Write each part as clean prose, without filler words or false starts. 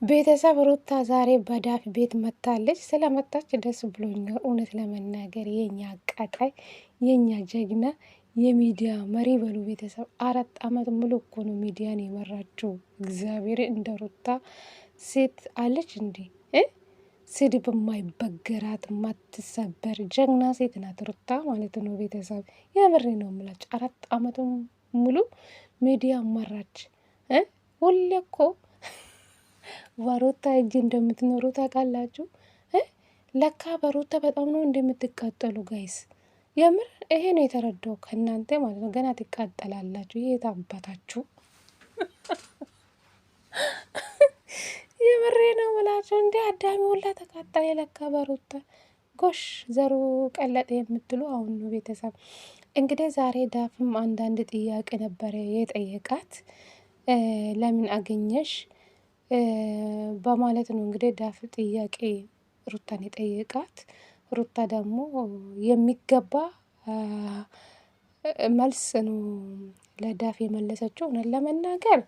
ቤተሰብ ሩታ ዛሬ በዳፍ ቤት መታለች። ስለመጣች ደስ ብሎኛል። እውነት ለመናገር የኛ አቃጣይ የኛ ጀግና የሚዲያ መሪ በሉ ቤተሰብ 4 ዓመት ሙሉ እኮ ነው ሚዲያን የመራችው። እግዚአብሔር እንደ ሩታ ሴት አለች እንዴ? ስድብ የማይበገራት ማትሰበር ጀግና ሴት ናት ሩታ ማለት ነው። ቤተሰብ የምሬ ነው የምላችሁ 4 ዓመት ሙሉ ሚዲያ መራች። ሁሌ እኮ በሩታ እጅ እንደምትኖሩ ታውቃላችሁ። ለካ በሩታ በጣም ነው እንደምትቃጠሉ ጋይስ። የምር ይሄ ነው የተረዳው ከእናንተ ማለት ነው። ገና ትቃጠላላችሁ። ይሄ ታባታችሁ የምሬ ነው ምላችሁ። እንዴ አዳሚ ሁላ ተቃጠለ ለካ በሩታ ጎሽ ዘሩ ቀለጠ የምትሉ አሁን ነው ቤተሰብ። እንግዲህ ዛሬ ዳፍም አንዳንድ ጥያቄ ነበረ የጠየቃት ለምን አገኘሽ በማለት ነው እንግዲህ ዳፍ ጥያቄ ሩታን የጠየቃት። ሩታ ደግሞ የሚገባ መልስ ነው ለዳፍ የመለሰችው። እውነት ለመናገር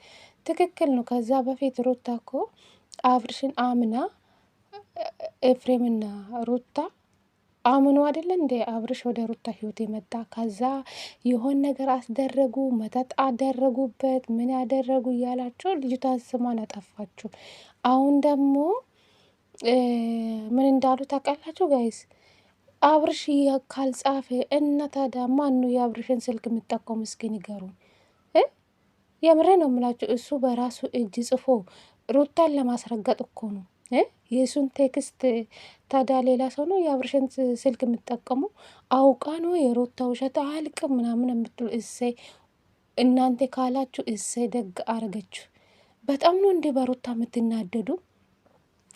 ትክክል ነው። ከዛ በፊት ሩታ እኮ አብርሽን አምና ኤፍሬምና ሩታ አምኖ አይደለ እንዴ አብርሽ ወደ ሩታ ህይወት የመጣ። ከዛ የሆን ነገር አስደረጉ፣ መጠጥ አደረጉበት፣ ምን ያደረጉ እያላቸው ልጅቷ ስሟን አጠፋችሁ። አሁን ደግሞ ምን እንዳሉ ታውቃላችሁ ጋይስ? አብርሽ ካልጻፈ እና ታዲያ ማን ነው የአብርሽን ስልክ የምጠቀሙ? እስኪ ንገሩኝ። የምሬ ነው የምላችሁ። እሱ በራሱ እጅ ጽፎ ሩታን ለማስረገጥ እኮ ነው የእሱን ቴክስት። ታዲያ ሌላ ሰው ነው የአብርሽን ስልክ የምጠቀሙ? አውቃ ነው የሩታ ውሸት አልቅም ምናምን የምትሉ እሰይ እናንተ ካላችሁ እሰይ ደግ አረገችሁ። በጣም ነው እንዲህ በሩታ የምትናደዱ።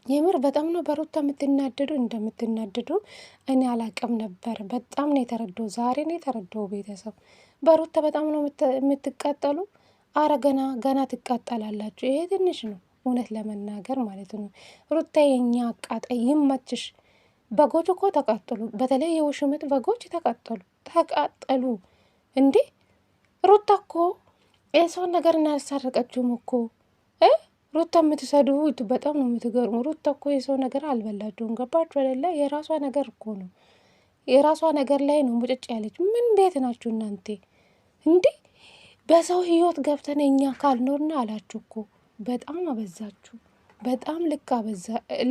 የምር በጣም ነው በሩታ የምትናደዱ። እንደምትናደዱ እኔ አላቅም ነበር። በጣም ነው የተረዳው። ዛሬ ነው የተረዳው ቤተሰብ። በሩታ በጣም ነው የምትቃጠሉ። አረ ገና ትቃጠላላችሁ። ይሄ ትንሽ ነው እውነት ለመናገር ማለት ነው። ሩታ የኛ አቃጣይ ይመችሽ። በጎች እኮ ተቃጠሉ። በተለይ የውሽምጥ በጎች ተቃጠሉ እንዴ! ሩታ እኮ የሰውን ነገር እናያሳረቀችውም እኮ ሩታ የምትሰድቡት በጣም ነው የምትገርሙ። ሩታ እኮ የሰው ነገር አልበላችሁም። ገባችሁ አይደለ? የራሷ ነገር እኮ ነው። የራሷ ነገር ላይ ነው ሙጭጭ ያለች። ምን ቤት ናችሁ እናንተ እንዴ? በሰው ህይወት ገብተን እኛ ካልኖርና አላችሁ እኮ። በጣም አበዛችሁ። በጣም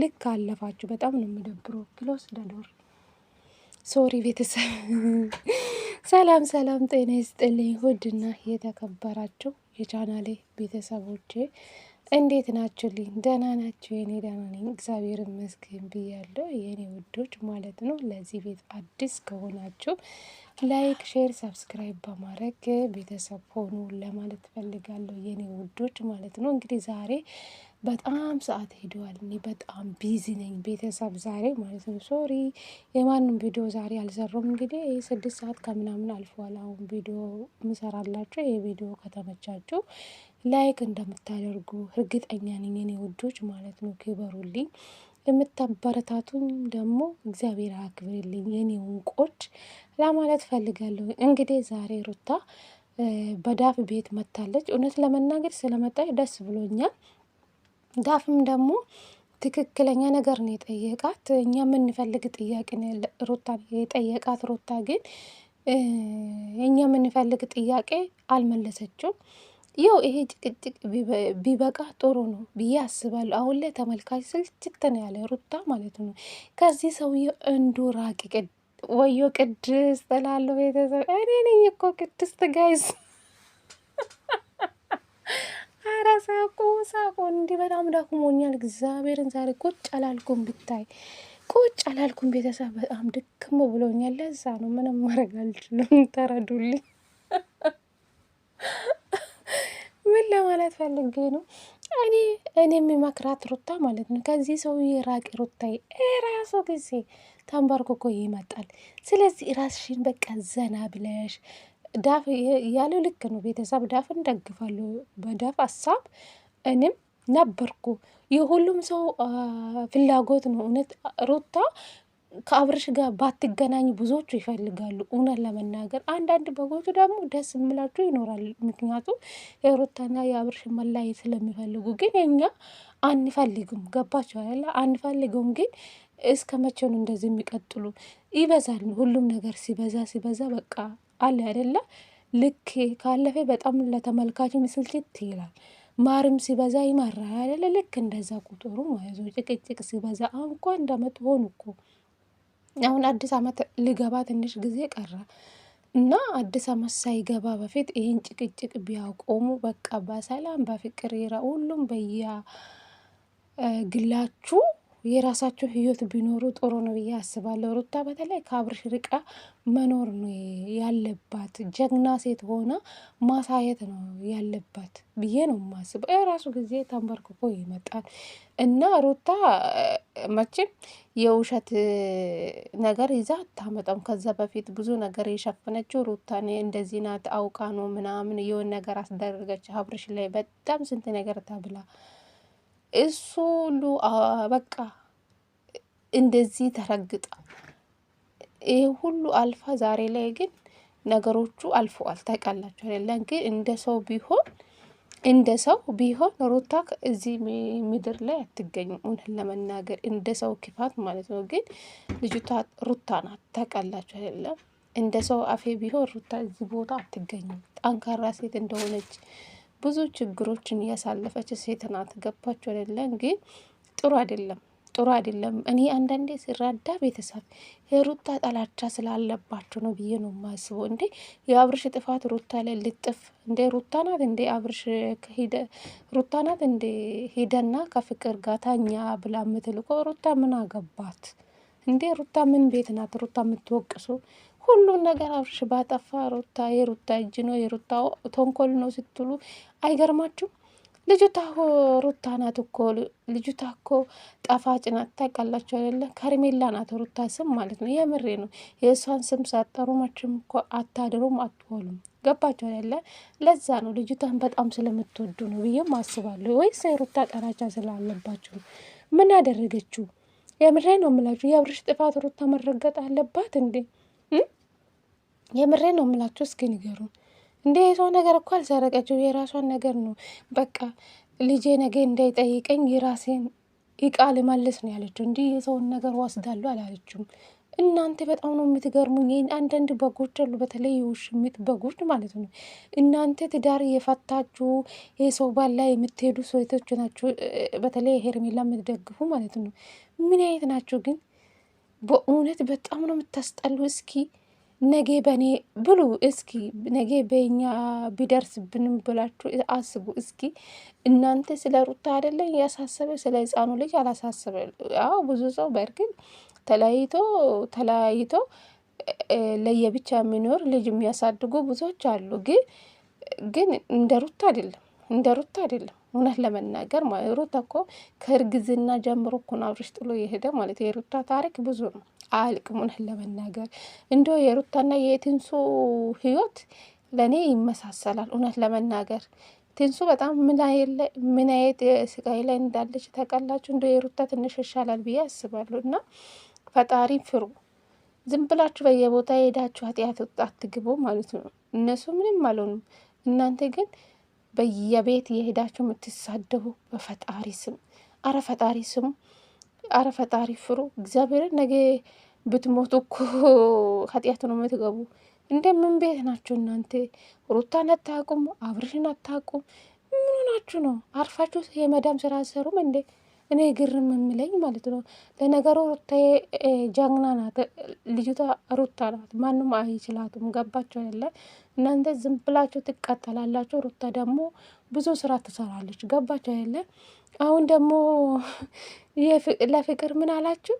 ልክ አለፋችሁ። በጣም ነው የሚደብረው። ክሎስ ደዶር ሶሪ ቤተሰብ። ሰላም ሰላም፣ ጤና ይስጥልኝ ውድና የተከበራችሁ የቻናሌ ቤተሰቦቼ እንዴት ናችሁልኝ? ደህና ናችሁ? የኔ ደህና ነኝ እግዚአብሔር ይመስገን ብያለሁ የኔ ውዶች ማለት ነው። ለዚህ ቤት አዲስ ከሆናችሁ ላይክ፣ ሼር፣ ሰብስክራይብ በማድረግ ቤተሰብ ሆኑ ለማለት ፈልጋለሁ የኔ ውዶች ማለት ነው። እንግዲህ ዛሬ በጣም ሰዓት ሄደዋል። እኔ በጣም ቢዚ ነኝ ቤተሰብ ዛሬ ማለት ነው። ሶሪ የማንም ቪዲዮ ዛሬ አልሰሩም። እንግዲህ 6 ሰዓት ከምናምን አልፏል። አሁን ቪዲዮ ምሰራላችሁ። ይሄ ቪዲዮ ከተመቻችሁ ላይክ እንደምታደርጉ እርግጠኛ ነኝ የኔ ውዶች ማለት ነው። ክበሩልኝ። የምታበረታቱኝ ደግሞ እግዚአብሔር አክብርልኝ የኔ ውንቆች ለማለት ፈልጋለሁ። እንግዲህ ዛሬ ሩታ በዳፍ ቤት መታለች። እውነት ለመናገር ስለመጣች ደስ ብሎኛል። ዳፍም ደግሞ ትክክለኛ ነገር ነው የጠየቃት። እኛ የምንፈልግ ጥያቄ ነው ሩታ የጠየቃት። ሩታ ግን እኛ የምንፈልግ ጥያቄ አልመለሰችው። ይው ይሄ ጭቅጭቅ ቢበቃ ጥሩ ነው ብዬ አስባለሁ። አሁን ላይ ተመልካች ስልችት ነው ያለ ሩታ ማለት ነው። ከዚህ ሰውዬ እንዱ ራቂ። ወዮ ቅድስት እላለሁ ቤተሰብ። እኔ ነኝ እኮ ቅድስት ጋይዝ። አረ ሳቁ እንዲህ በጣም ዳክሞኛል። እግዚአብሔርን ዛሬ ቁጭ አላልኩም ብታይ ቁጭ አላልኩም ቤተሰብ። በጣም ድክም ብሎኛል። ለዛ ነው ምንም ማድረግ አልችልም። ተረዱልኝ። ምን ለማለት ፈልጌ ነው? እኔ የሚመክራት ሩታ ማለት ነው ከዚህ ሰውዬ ራቂ ሩታዬ። ራሱ ጊዜ ተንበርክኮ ይመጣል። ስለዚህ ራስሽን በቃ ዘና ብለሽ ዳፍ ያለው ልክ ነው ቤተሰብ። ዳፍን ደግፋለሁ። በዳፍ ሀሳብ እኔም ነበርኩ። የሁሉም ሰው ፍላጎት ነው። እውነት ሩታ ከአብርሽ ጋር ባትገናኝ ብዙዎቹ ይፈልጋሉ። እውነት ለመናገር አንዳንድ በጎቹ ደግሞ ደስ የምላቸው ይኖራል። ምክንያቱም የሩታና የአብርሽ መለያየት ስለሚፈልጉ። ግን የኛ አንፈልግም። ገባቸው አይደለ? አንፈልግም። ግን እስከ መቼ ነው እንደዚህ የሚቀጥሉ? ይበዛል። ሁሉም ነገር ሲበዛ ሲበዛ በቃ አለ አይደለ? ልክ ካለፈ በጣም ለተመልካች ምስልችት ይላል። ማርም ሲበዛ ይመራል አይደለ? ልክ እንደዛ ቁጥሩ ማለት ነው። ጭቅጭቅ ሲበዛ አሁን እኮ አንድ አመት ሆኑ እኮ። አሁን አዲስ አመት ሊገባ ትንሽ ጊዜ ቀረ እና አዲስ አመት ሳይገባ በፊት ይህን ጭቅጭቅ ቢያቆሙ በቃ በሰላም በፍቅር ሁሉም ግላችሁ የራሳችሁ ህይወት ቢኖሩ ጥሩ ነው ብዬ አስባለሁ። ሩታ በተለይ ከአብርሽ ርቃ መኖር ነው ያለባት። ጀግና ሴት ሆና ማሳየት ነው ያለባት ብዬ ነው የማስበው። የራሱ ጊዜ ተንበርክኮ ይመጣል እና ሩታ መቼም የውሸት ነገር ይዛ አታመጣም። ከዛ በፊት ብዙ ነገር የሸፈነችው ሩታ እንደዚህ ናት አውቃ ነው ምናምን የሆን ነገር አስደረገች አብርሽ ላይ በጣም ስንት ነገር ተብላ እሱ ሁሉ በቃ እንደዚህ ተረግጣ ይሄ ሁሉ አልፋ ዛሬ ላይ ግን ነገሮቹ አልፈዋል። ታውቃላችሁ አይደለም? ግን እንደ ሰው ቢሆን ሩታ እዚህ ምድር ላይ አትገኝም። እውነት ለመናገር እንደ ሰው ክፋት ማለት ነው። ግን ልጅቷ ሩታ ናት። ታውቃላችሁ አይደለም? እንደ ሰው አፌ ቢሆን ሩታ እዚህ ቦታ አትገኝም። ጠንካራ ሴት እንደሆነች ብዙ ችግሮችን እያሳለፈች ሴት ናት። ገባችሁ አይደለም? ግን ጥሩ አይደለም፣ ጥሩ አይደለም። እኔ አንዳንዴ ሲራዳ ቤተሰብ የሩታ ጠላቻ ስላለባቸው ነው ብዬ ነው የማስበው። እንዴ የአብርሽ ጥፋት ሩታ ላይ ልጥፍ እንዴ? ሩታ ናት እንዴ አብርሽ ሩታ ናት እንዴ ሂደና ከፍቅር ጋር ታኛ ብላ የምትልቆ? ሩታ ምን አገባት እንዴ? ሩታ ምን ቤት ናት ሩታ የምትወቅሱ? ሁሉን ነገር አብርሽ ባጠፋ ሩታ የሩታ እጅ ነው የሩታ ተንኮል ነው ስትሉ አይገርማችሁም? ልጅቷ ሩታ ናት እኮ። ልጅቷ እኮ ጣፋጭ ናት። ታውቃላችሁ አይደለ? ከርሜላ ናት ሩታ ስም ማለት ነው። የምሬ ነው። የእሷን ስም ሳጠሩ መቼም እኮ አታድሩም አትሆኑም። ገባችሁ አይደለ? ለዛ ነው ልጅቷን በጣም ስለምትወዱ ነው ብዬም አስባለሁ። ወይስ የሩታ ጠላቻ ስላለባችሁ ነው? ምን ያደረገችው? የምሬ ነው የምላችሁ። የአብርሽ ጥፋት ሩታ መረገጥ አለባት እንዴ? የምሬ ነው የምላችሁ። እስኪ ንገሩን እንደ የሰው ነገር እኮ አልሰረቀችው፣ የራሷን ነገር ነው። በቃ ልጄ ነገ እንዳይጠይቀኝ የራሴን እቃ ልመልስ ነው ያለችው። እንዲህ የሰውን ነገር ወስዳለሁ አላለችም። እናንተ በጣም ነው የምትገርሙኝ። አንዳንድ በጎች አሉ፣ በተለይ የውሽሚት በጎች ማለት ነው። እናንተ ትዳር የፈታችሁ የሰው ባል ላይ የምትሄዱ ሴቶች ናቸው። በተለይ ሄርሜላ የምትደግፉ ማለት ነው። ምን አይነት ናቸው ግን? በእውነት በጣም ነው የምታስጠሉ። እስኪ ነገ በእኔ ብሉ እስኪ ነገ በኛ ቢደርስብንም ብላችሁ አስቡ እስኪ። እናንተ ስለ ሩታ አይደለ እያሳሰበ ስለ ህፃኑ ልጅ አላሳሰበ። አዎ ብዙ ሰው በእርግጥ ተለያይቶ ለየብቻ የሚኖር ልጅ የሚያሳድጉ ብዙዎች አሉ። ግን እንደ ሩታ አይደለም፣ እንደ ሩታ አይደለም። እውነት ለመናገር ማለት ሩታ እኮ ከእርግዝና ጀምሮ እኮ ነው አብርሽ ጥሎ የሄደ ማለት። የሩታ ታሪክ ብዙ ነው አያልቅም። እውነት ለመናገር እንደው የሩታና የትንሱ ህይወት ለእኔ ይመሳሰላል። እውነት ለመናገር ትንሱ በጣም ምን አይነት ስቃይ ላይ እንዳለች ታውቃላችሁ። እንደው የሩታ ትንሽ ይሻላል ብዬ አስባለሁ። እና ፈጣሪ ፍሩ። ዝም ብላችሁ በየቦታ የሄዳችሁ ኃጢአት አትግቡ ማለት ነው። እነሱ ምንም አልሆኑም። እናንተ ግን በየቤት የሄዳችሁ የምትሳደቡ በፈጣሪ ስም፣ አረ ፈጣሪ ስሙ፣ አረ ፈጣሪ ፍሩ። እግዚአብሔርን ነገ ብትሞቱ እኮ ኃጢአት ነው የምትገቡ። እንደምን ቤት ናችሁ እናንተ? ሩታን አታውቁም፣ አብርሽን አታውቁም። ምን ናችሁ ነው? አርፋችሁ የመዳም ስራ አሰሩም እንዴ? እኔ ግርም የምለኝ ማለት ነው። ለነገሩ ሩታ ጀግና ናት። ልጅቷ ሩታ ናት። ማንም አይችላትም። ገባችሁ ያለ እናንተ ዝም ብላችሁ ትቃጠላላችሁ። ሩታ ደግሞ ብዙ ስራ ትሰራለች። ገባችሁ ያለ አሁን ደግሞ ለፍቅር ምን አላችሁ?